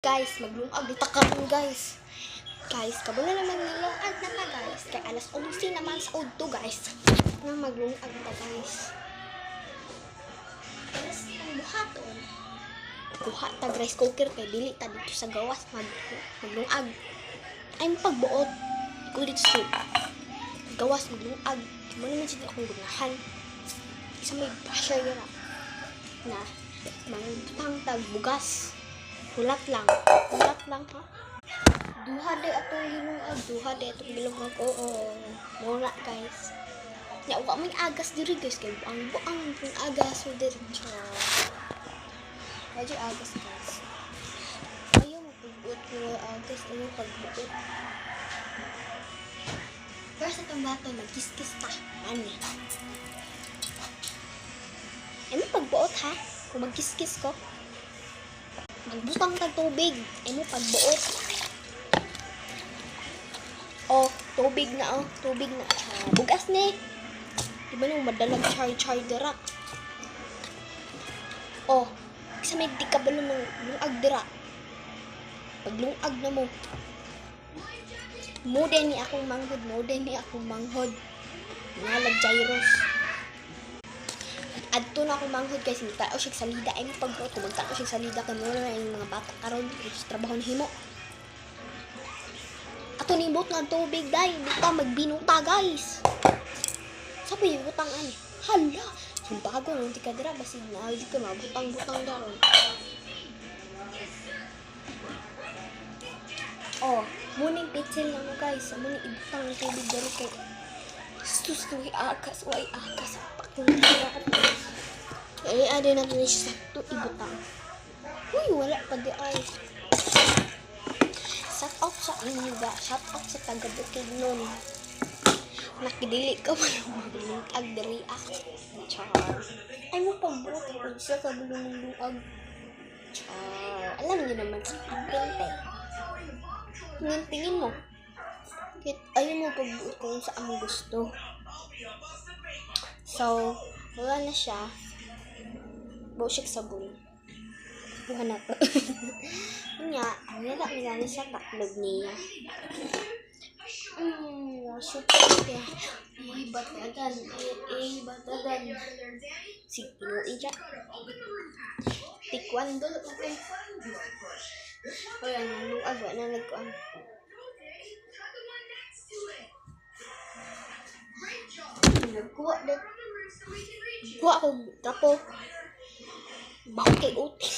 Guys, maglungag dito karon guys. Guys, kabula naman nilungag na ta guys. Kay alas 11 naman sa udto guys. Na maglungag ta guys. Alas ang buhaton. Kuha ta rice cooker kay dili ta dito sa gawas maglungag. Ay pagbuot ko dito sa gawas maglungag. Mo naman siya akong gunahan. Isa may basher dira. Na mangutang tag bugas. Hulat lang ha. Duha de atong hilungag, duha de atong hilungag. Oo. Muna guys. Ya wa may agas diri guys kay buang pun agas so diri. Aja agas guys. Ayo mo pagbuot ko agas ayo pagbuot. First atong bato magkiskis ta. Ani. Ano pagbuot ha? Kung magkiskis ko. Magbutang tag tubig. Ano pagbuot. Tubig na. Bugas ni. Di ba nung madalang char dira? Isa may di ka ba lungag dira? Paglungag na mo. Mo din ni akong manghod. Nalag gyros. Adto na akong manghod guys, hindi tao siya salida. Ay pagbuot, magtao siya salida kay muna na yung mga bata karon sa trabaho ni himo. Ato ni bot nga tubig dai, hindi ta magbinuta guys. Sabi yung butang ani. Hala, yung bago nung tika dira basig na di ka mabutang daron. Muning pitsil lang mo guys, muning ibutang ang tubig daro kay sus way akas pakulira. Ade na rin siya sakto ibutang. Uy, wala pa di ay. Shout out sa inyo ga. Shout out sa taga Bukidnon. Nakidili ka mo ng maglungag diri Char. Ay mo pagbuot ko sa kabulong ng lungag. Char. Alam niyo naman sa pinte. Tingin mo. Ayaw mo pagbuot kung saan mo gusto. So, wala na siya. Bosik sabon. Buha na to. Nga, wala na siya taklog niya. Super. Batadan. Si Pinoy dyan. Taekwondo. Okay. Wala na, lungag. Wala na nagkuhan. Nagkuha ako tapo. Bakit kay uti.